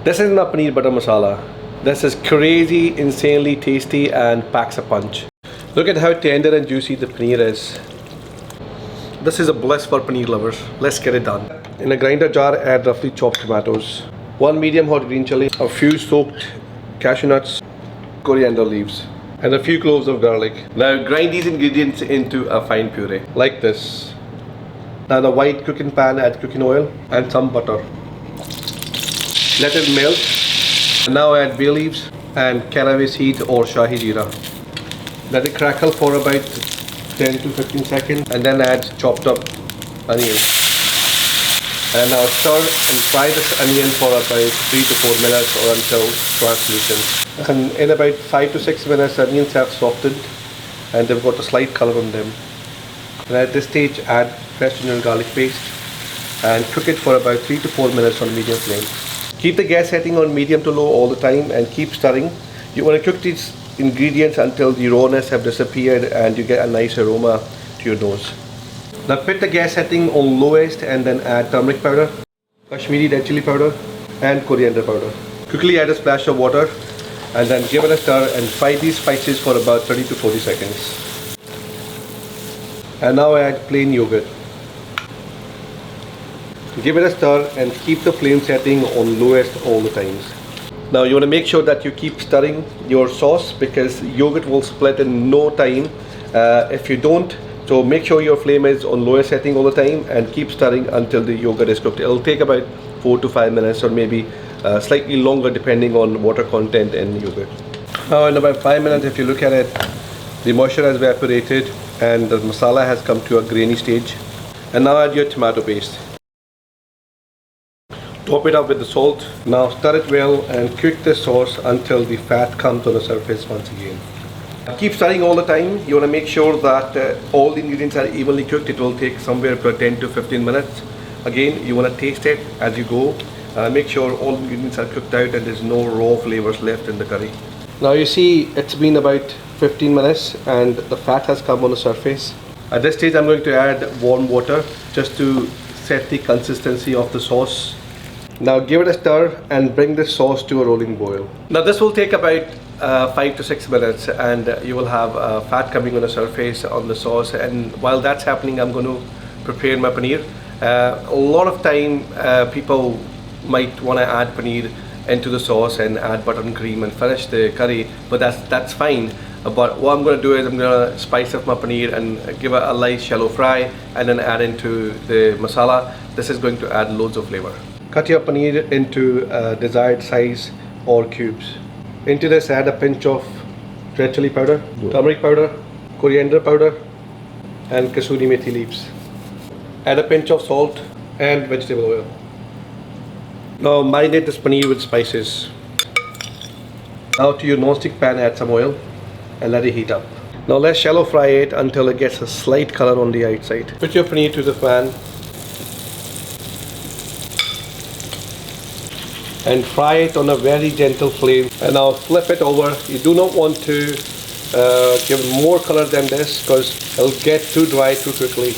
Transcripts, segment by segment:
This is not paneer butter masala. This is crazy, insanely tasty and packs a punch. Look at how tender and juicy the paneer is. This is a bliss for paneer lovers. Let's get it done. In a grinder jar, add roughly chopped tomatoes, 1 medium hot green chili, a few soaked cashew nuts, coriander leaves, and a few cloves of garlic. Now grind these ingredients into a fine puree, like this. Now in a white cooking pan, add cooking oil and some butter. Let it melt. Now add bay leaves and caraway seeds or shahi jeera. Let it crackle for about 10 to 15 seconds and then add chopped up onion. And now stir and fry this onion for about 3 to 4 minutes or until translucent. And in about 5 to 6 minutes, onions have softened and they've got a slight color on them. And at this stage, add fresh ginger garlic paste and cook it for about 3 to 4 minutes on medium flame. Keep the gas setting on medium to low all the time and keep stirring. You want to cook these ingredients until the rawness have disappeared and you get a nice aroma to your nose. Now put the gas setting on lowest and then add turmeric powder, Kashmiri red chili powder and coriander powder. Quickly add a splash of water and then give it a stir and fry these spices for about 30 to 40 seconds. And now add plain yogurt. Give it a stir and keep the flame setting on lowest all the times. Now you want to make sure that you keep stirring your sauce because yogurt will split in no time if you don't. So make sure your flame is on lowest setting all the time and keep stirring until the yogurt is cooked. It'll take about 4 to 5 minutes or maybe slightly longer depending on water content in yogurt. Now in about 5 minutes, if you look at it, the moisture has evaporated and the masala has come to a grainy stage. And now add your tomato paste. Top it up with the salt. Now stir it well and cook the sauce until the fat comes on the surface once again. Keep stirring all the time. You want to make sure that all the ingredients are evenly cooked. It will take somewhere for 10 to 15 minutes. Again, you want to taste it as you go. Make sure all the ingredients are cooked out and there's no raw flavors left in the curry. Now you see it's been about 15 minutes and the fat has come on the surface. At this stage I'm going to add warm water just to set the consistency of the sauce. Now give it a stir and bring the sauce to a rolling boil. Now this will take about 5 to 6 minutes and you will have fat coming on the surface on the sauce, and while that's happening I'm going to prepare my paneer. A lot of time people might want to add paneer into the sauce and add butter and cream and finish the curry, but that's fine. But what I'm going to do is I'm going to spice up my paneer and give it a light shallow fry and then add into the masala. This is going to add loads of flavor. Cut your paneer into desired size or cubes. Into this add a pinch of red chili powder, turmeric powder, coriander powder and kasuri methi leaves. Add a pinch of salt and vegetable oil. Now marinate this paneer with spices. Now to your non-stick pan add some oil and let it heat up. Now let's shallow fry it until it gets a slight color on the outside. Put your paneer to the pan and fry it on a very gentle flame, and now flip it over. You do not want to give more color than this because it'll get too dry too quickly.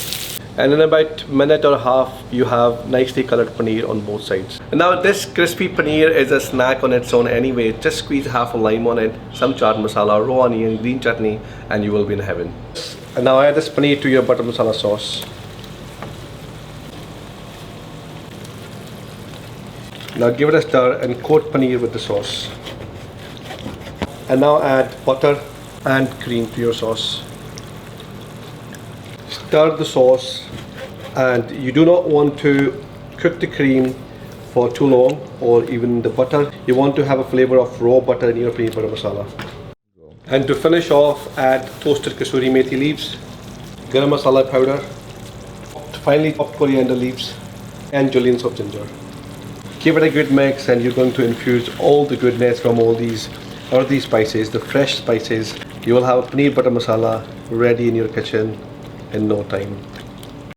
And in about a minute or a half you have nicely colored paneer on both sides. And now this crispy paneer is a snack on its own anyway. Just squeeze half a lime on it, some chaat masala, raw onion, green chutney and you will be in heaven. And now add this paneer to your butter masala sauce. Now give it a stir and coat paneer with the sauce. And now add butter and cream to your sauce. Stir the sauce, and you do not want to cook the cream for too long or even the butter. You want to have a flavor of raw butter in your paneer butter masala. And to finish off, add toasted kasuri methi leaves, garam masala powder, finely chopped coriander leaves and julienne of ginger. Give it a good mix and you're going to infuse all the goodness from all these earthy spices, the fresh spices. You will have a paneer butter masala ready in your kitchen in no time.